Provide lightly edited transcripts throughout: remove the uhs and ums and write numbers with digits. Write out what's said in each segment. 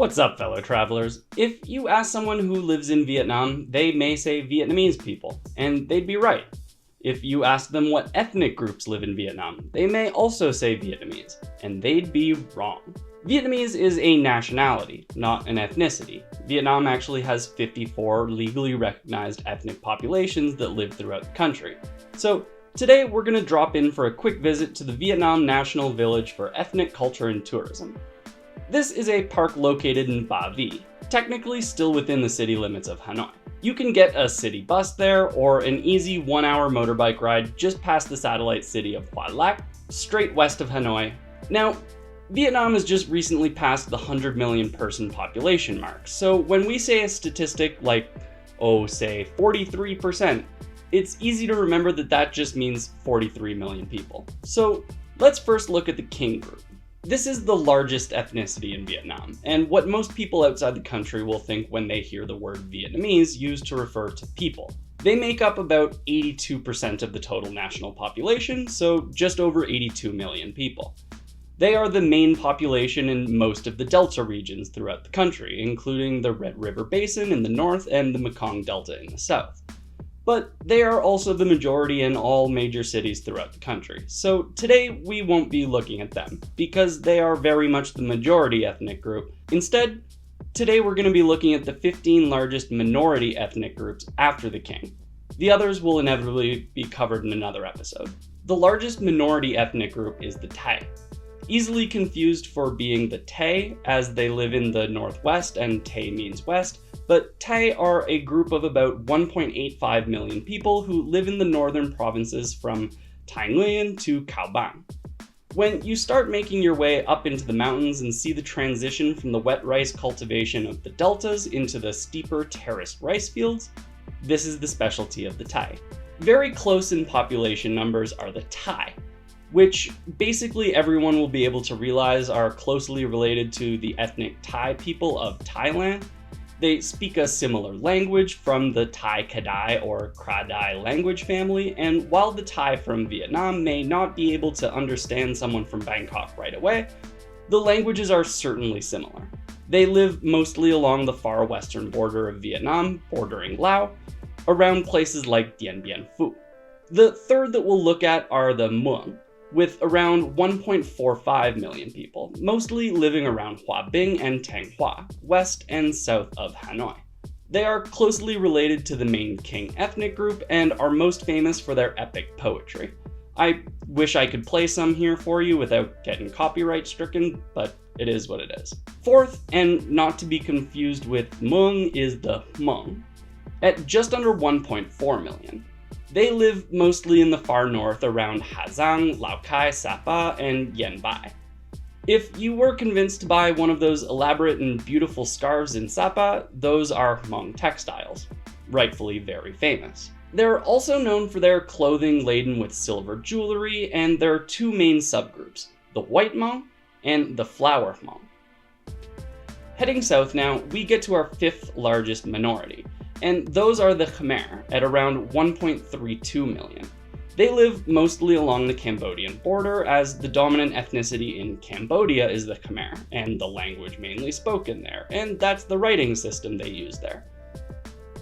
What's up, fellow travelers? If you ask someone who lives in Vietnam, they may say Vietnamese people, and they'd be right. If you ask them what ethnic groups live in Vietnam, they may also say Vietnamese, and they'd be wrong. Vietnamese is a nationality, not an ethnicity. Vietnam actually has 54 legally recognized ethnic populations that live throughout the country. So today we're going to drop in for a quick visit to the Vietnam National Village for Ethnic Culture and Tourism. This is a park located in Ba Vi, technically still within the city limits of Hanoi. You can get a city bus there or an easy 1-hour motorbike ride just past the satellite city of Hoa Lac, straight west of Hanoi. Now, Vietnam has just recently passed the 100 million person population mark, so when we say a statistic like, say 43%, it's easy to remember that that just means 43 million people. So let's first look at the King group. This is the largest ethnicity in Vietnam, and what most people outside the country will think when they hear the word Vietnamese used to refer to people. They make up about 82% of the total national population, so just over 82 million people. They are the main population in most of the Delta regions throughout the country, including the Red River Basin in the north and the Mekong Delta in the south. But they are also the majority in all major cities throughout the country. So today we won't be looking at them, because they are very much the majority ethnic group. Instead, today we're going to be looking at the 15 largest minority ethnic groups after the King. The others will inevitably be covered in another episode. The largest minority ethnic group is the Thai. Easily confused for being the Tay, as they live in the northwest and Tay means west, but Thai are a group of about 1.85 million people who live in the northern provinces from Thái Nguyên to Cao Bang. When you start making your way up into the mountains and see the transition from the wet rice cultivation of the deltas into the steeper terraced rice fields, this is the specialty of the Thai. Very close in population numbers are the Thai, which basically everyone will be able to realize are closely related to the ethnic Thai people of Thailand. They speak a similar language from the Thai Kadai or Kra-Dai language family, and while the Thai from Vietnam may not be able to understand someone from Bangkok right away, the languages are certainly similar. They live mostly along the far western border of Vietnam, bordering Laos, around places like Dien Bien Phu. The third that we'll look at are the Hmong, with around 1.45 million people, mostly living around Hoa Binh and Thanh Hoa, west and south of Hanoi. They are closely related to the main King ethnic group and are most famous for their epic poetry. I wish I could play some here for you without getting copyright stricken, but it is what it is. Fourth, and not to be confused with Hmong, is the Hmong, at just under 1.4 million. They live mostly in the far north around Hà Giang, Lao Cai, Sapa, and Yen Bai. If you were convinced to buy one of those elaborate and beautiful scarves in Sapa, those are Hmong textiles, rightfully very famous. They're also known for their clothing laden with silver jewelry, and there are two main subgroups, the White Hmong and the Flower Hmong. Heading south now, we get to our fifth largest minority, and those are the Khmer at around 1.32 million. They live mostly along the Cambodian border, as the dominant ethnicity in Cambodia is the Khmer, and the language mainly spoken there, and that's the writing system they use there.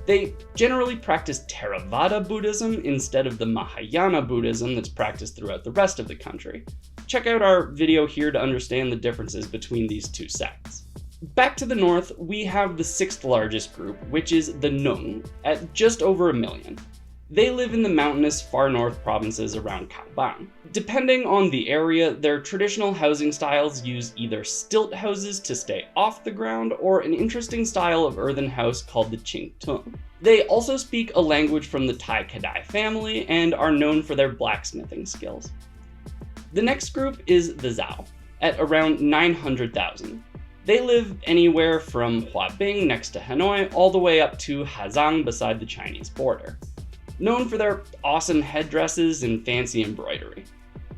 They generally practice Theravada Buddhism instead of the Mahayana Buddhism that's practiced throughout the rest of the country. Check out our video here to understand the differences between these two sects. Back to the north, we have the sixth largest group, which is the Nung, at just over 1 million. They live in the mountainous far north provinces around Cao Bang. Depending on the area, their traditional housing styles use either stilt houses to stay off the ground or an interesting style of earthen house called the Ching Tung. They also speak a language from the Thai Kadai family and are known for their blacksmithing skills. The next group is the Zhao, at around 900,000. They live anywhere from Hoa Binh next to Hanoi all the way up to Hà Giang beside the Chinese border. Known for their awesome headdresses and fancy embroidery.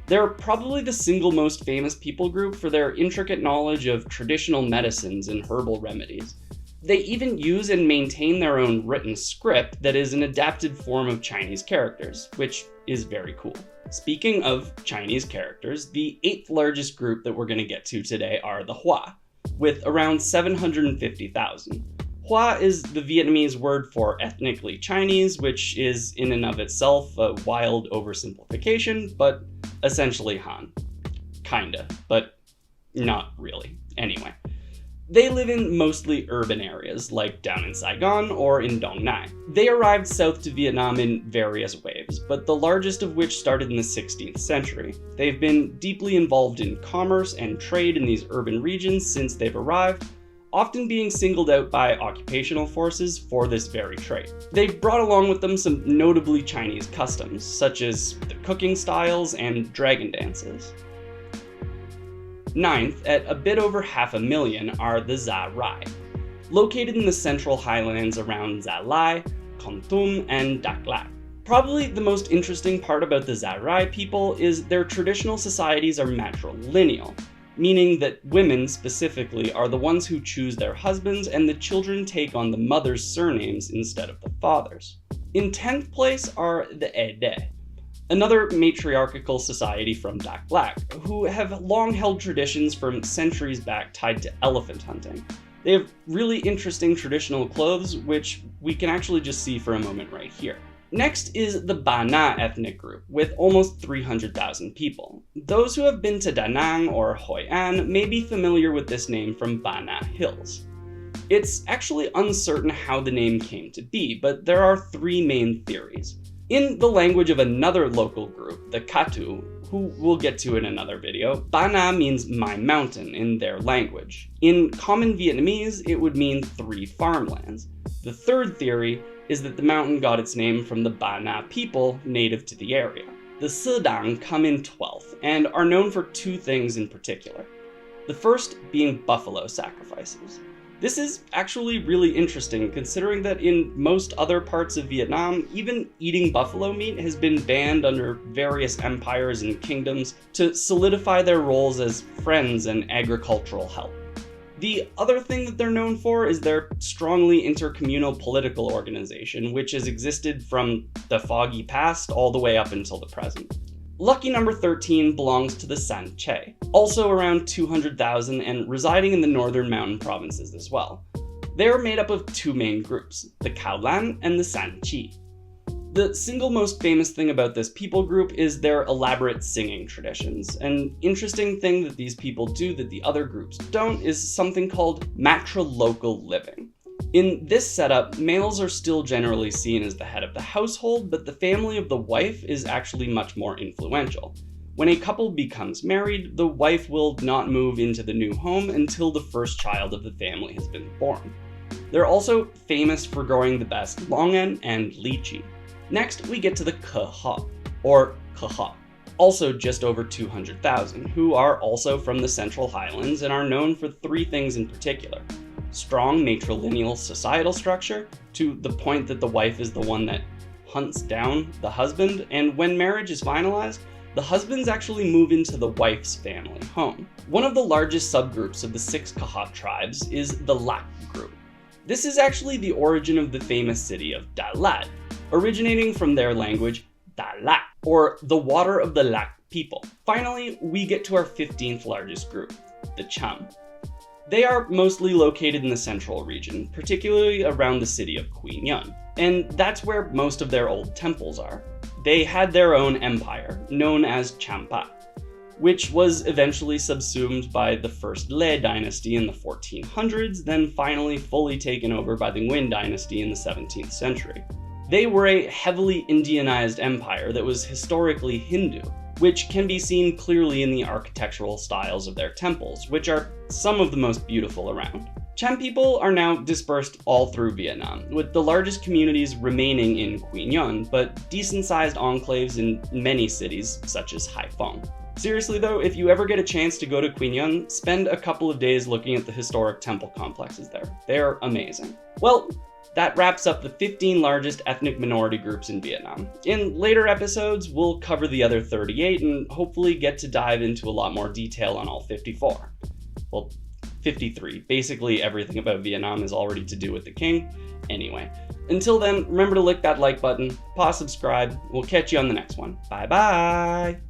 They're probably the single most famous people group for their intricate knowledge of traditional medicines and herbal remedies. They even use and maintain their own written script that is an adapted form of Chinese characters, which is very cool. Speaking of Chinese characters, the eighth largest group that we're going to get to today are the Hua. with around 750,000. Hoa is the Vietnamese word for ethnically Chinese, which is in and of itself a wild oversimplification, but essentially Han. Kinda, but not really. Anyway. They live in mostly urban areas, like down in Saigon or in Dong Nai. They arrived south to Vietnam in various waves, but the largest of which started in the 16th century. They've been deeply involved in commerce and trade in these urban regions since they've arrived, often being singled out by occupational forces for this very trait. They've brought along with them some notably Chinese customs, such as the cooking styles and dragon dances. Ninth, at a bit over 500,000, are the Gia Rai. Located in the central highlands around Gia Lai, Kon Tum, and Dak Lak. Probably the most interesting part about the Gia Rai people is their traditional societies are matrilineal, meaning that women specifically are the ones who choose their husbands and the children take on the mother's surnames instead of the father's. In 10th place are the Ede, another matriarchal society from Dak Lak, who have long held traditions from centuries back tied to elephant hunting. They have really interesting traditional clothes, which we can actually just see for a moment right here. Next is the Ba Na ethnic group, with almost 300,000 people. Those who have been to Da Nang or Hoi An may be familiar with this name from Ba Na Hills. It's actually uncertain how the name came to be, but there are three main theories. In the language of another local group, the Katu, who we'll get to in another video, Ba Na means my mountain in their language. In common Vietnamese, it would mean 3 farmlands. The third theory is that the mountain got its name from the Ba Na people native to the area. The Sedang come in 12th and are known for 2 things in particular. The first being buffalo sacrifices. This is actually really interesting considering that in most other parts of Vietnam, even eating buffalo meat has been banned under various empires and kingdoms to solidify their roles as friends and agricultural help. The other thing that they're known for is their strongly intercommunal political organization, which has existed from the foggy past all the way up until the present. Lucky number 13 belongs to the San Che, also around 200,000 and residing in the northern mountain provinces as well. They are made up of 2 main groups, the Cao Lan and the San Chi. The single most famous thing about this people group is their elaborate singing traditions. An interesting thing that these people do that the other groups don't is something called matrilocal living. In this setup, males are still generally seen as the head of the household, but the family of the wife is actually much more influential. When a couple becomes married, the wife will not move into the new home until the first child of the family has been born. They're also famous for growing the best longan and lychee. Next, we get to the Kha, or Kha, also just over 200,000, who are also from the Central Highlands and are known for 3 things in particular. Strong matrilineal societal structure, to the point that the wife is the one that hunts down the husband, and when marriage is finalized, the husbands actually move into the wife's family home. One of the largest subgroups of the 6 Kha tribes is the Lac group. This is actually the origin of the famous city of Da Lat, originating from their language Da Lac, or the water of the Lac people. Finally, we get to our 15th largest group, the Cham. They are mostly located in the central region, particularly around the city of Quy Nhon, and that's where most of their old temples are. They had their own empire, known as Champa, which was eventually subsumed by the first Le dynasty in the 1400s, then finally fully taken over by the Nguyen dynasty in the 17th century. They were a heavily Indianized empire that was historically Hindu, which can be seen clearly in the architectural styles of their temples, which are some of the most beautiful around. Cham people are now dispersed all through Vietnam, with the largest communities remaining in Quy Nhon, but decent-sized enclaves in many cities, such as Hai Phong. Seriously though, if you ever get a chance to go to Quy Nhon, spend a couple of days looking at the historic temple complexes there. They're amazing. Well, that wraps up the 15 largest ethnic minority groups in Vietnam. In later episodes, we'll cover the other 38 and hopefully get to dive into a lot more detail on all 54. Well, 53. Basically everything about Vietnam is already to do with the king. Anyway, until then, remember to lick that like button, pause, subscribe. We'll catch you on the next one. Bye bye!